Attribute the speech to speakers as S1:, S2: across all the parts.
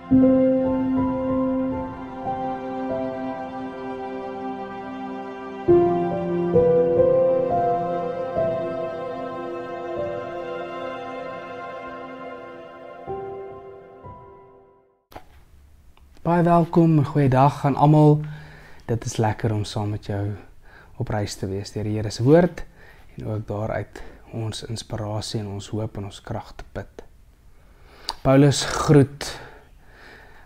S1: Baie welkom en goeiedag aan almal. Dit is lekker om saam met jou op reis te wees deur die Here se woord en ook daaruit ons inspirasie en ons hoop en ons krag te put. Paulus groet.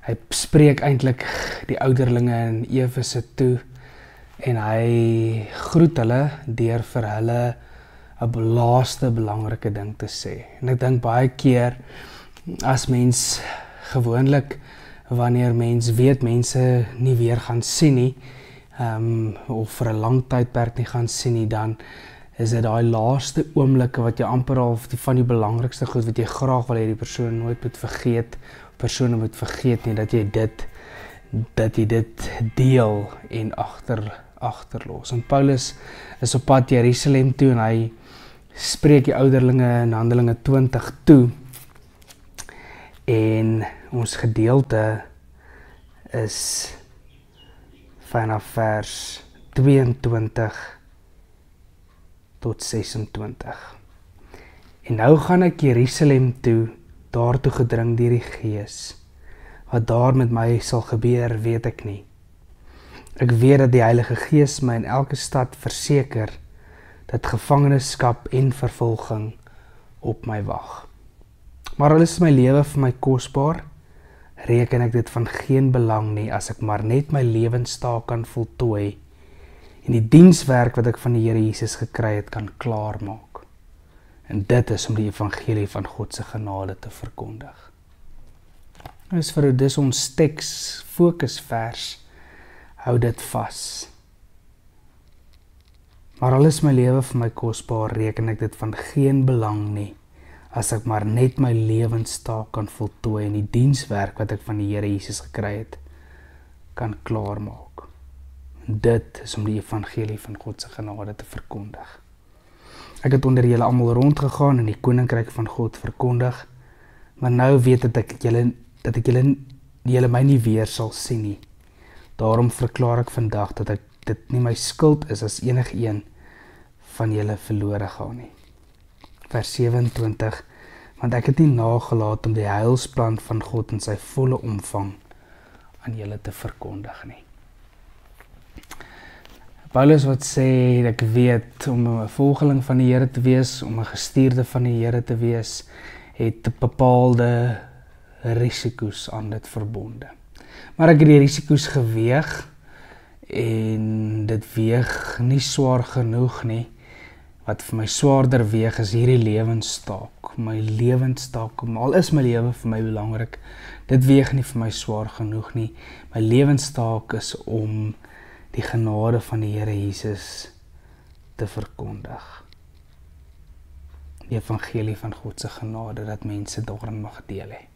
S1: Hy spreek eintlik die ouderlinge in Efese toe en hy groet hulle deur vir hulle 'n laaste belangrike ding te sê. En ek dink baie keer as mens gewoonlik wanneer mens weet mense nie weer gaan sien nie, of vir 'n lang tydperk nie gaan sien nie, dan is dit daai laaste oomblikke wat jy amper al van die belangrikste goed wat jy graag wil hê die persoon nooit moet vergeet, persone moet vergeet nie, dat jy dit deel en agterlos. En Paulus is op pad Jerusalem toe en hy spreek die ouderlinge in Handelinge 20 toe. En ons gedeelte is vanaf vers 22 tot 26. En nou gaan ek Jerusalem toe, daartoe gedring deur die Gees. Wat daar met my sal gebeur, weet ek nie. Ek weet dat die Heilige Gees my in elke stad verseker dat gevangenskap en vervolging op my wag. Maar al is my lewe vir my kosbaar, reken ek dit van geen belang nie as ek maar net my lewenstaak kan voltooi en die dienswerk wat ek van die Here Jesus gekry het kan klaarmaak. En dit is om die evangelie van God se genade te verkondig. Dis ons teks fokusvers. Hou dit vas. Maar al is my lewe vir my kosbaar, reken ek dit van geen belang nie as ek maar net my lewenstaak kan voltooi en die dienswerk wat ek van die Here Jesus gekry het, kan klaarmaak. Dit is om die evangelie van God se genade te verkondig. Ek het onder julle almal rondgegaan en die koninkryk van God verkondig, maar nou weet dat ek julle my nie weer sal sien nie. Daarom verklaar ek vandag dat dit nie my skuld is as enigeen van julle verlore gaan nie. Vers 27, want ek het nie nagelaat om die heilsplan van God in sy volle omvang aan julle te verkondig nie. Paulus wat sê, ek weet, om 'n volgeling van die Here te wees, om 'n gestuurde van die Here te wees, het bepaalde risiko's aan dit verbonde. Maar ek het die risiko's geweeg, en dit weeg nie swaar genoeg nie. Wat vir my swaarder weeg is hierdie lewenstaak. My lewenstaak, al is my lewe vir my belangrik, dit weeg nie vir my swaar genoeg nie. My lewenstaak is om die genade van die Here Jesus te verkondig. Die evangelie van God se genade, dat mense daarin mag deel hê.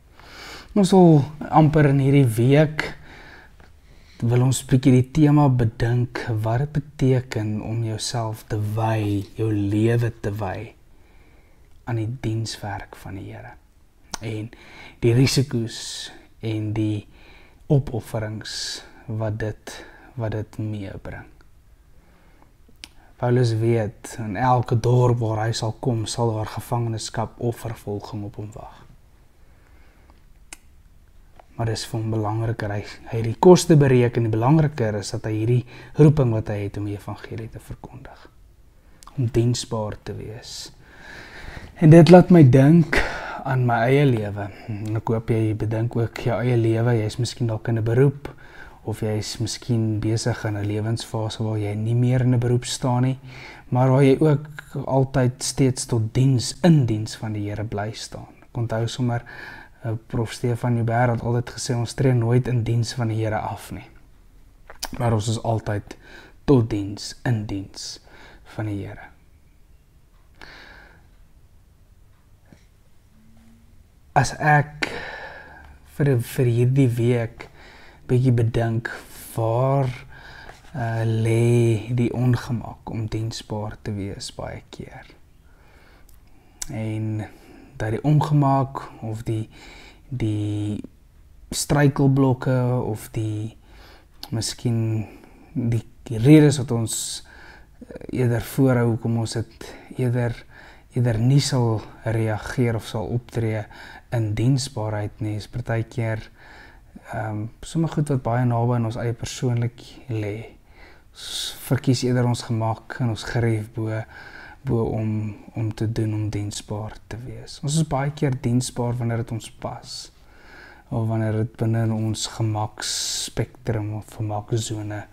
S1: Ons wil amper in hierdie week wil ons bietjie die tema bedink, wat dit beteken om jouself te wy, jou lewe te wy aan die dienswerk van die Here. En die risiko's en die opofferings wat dit meebring. Paulus weet, in elke dorp waar hy sal kom, sal daar gevangenskap of vervolging op hom wag. Maar dis vir hom belangriker, hy die koste bereken, en belangriker is dat hy hierdie roeping wat hy het om die evangelie te verkondig, om diensbaar te wees. En dit laat my dink aan my eie lewe, en ek hoop jy bedink ook jou eie lewe, jy is miskien dalk in 'n beroep, of jy is miskien besig in 'n lewensfase waar jy nie meer in 'n beroep staan nie, maar waar jy ook altyd steeds tot in diens van die Here bly staan. Ek onthou sommer Prof. Stefan Joubert het altyd gesê, ons tree nooit in diens van die Here af nie. Maar ons is altyd tot in diens van die Here. As ek vir hierdie week bietjie bedink, waar lê die ongemak om diensbaar te wees baie keer. En dat die ongemak of die struikelblokke of miskien die redes wat ons eerder voorhou hoekom ons dit eerder nie sal reageer of sal optree in diensbaarheid nie, is partykeer sommige goed wat baie naby aan ons eie persoonlik lê. Ons verkies eerder ons gemak en ons gerief bo om te doen om diensbaar te wees. Ons is baie keer diensbaar wanneer dit ons pas, of wanneer dit binne in ons gemaksspektrum of gemakszone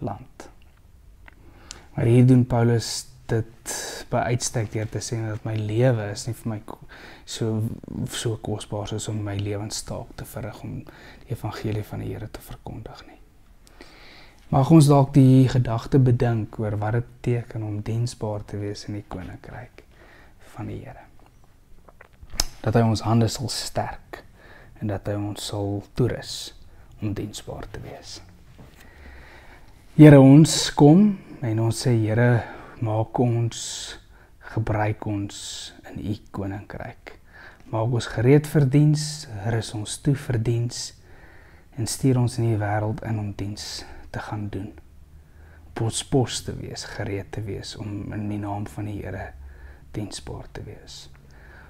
S1: land. Maar hier doen Paulus dit by uitstek deur te sê dat my lewe is nie vir my so kosbaar soos om my lewenstaak te verrig om die evangelie van die Here te verkondig nie. Mag ons dalk die gedagte bedink oor wat dit beteken om diensbaar te wees in die koninkryk van die Here. Dat hy ons hande sal sterk en dat hy ons sal toerus om diensbaar te wees. Here, ons kom en ons sê, Here, maak ons, gebruik ons in u koninkryk. Maak ons gereed vir diens, rus ons toe vir diens en stuur ons in die wêreld in om diens te gaan doen. Op ons pos te wees, gereed te wees om in die naam van die Here diensbaar te wees.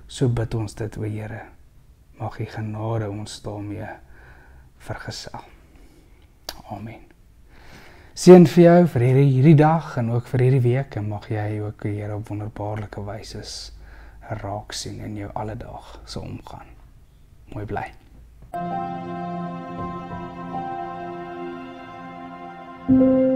S1: So bid ons dit, o Here, mag die genade ons daarmee vergesel. Amen. Seën vir jou vir hierdie dag en ook vir hierdie week en mag jy ook die Here op wonderbaarlike wyse raak sien in jou alledaagse omgaan. Mooi bly.
S2: Thank you.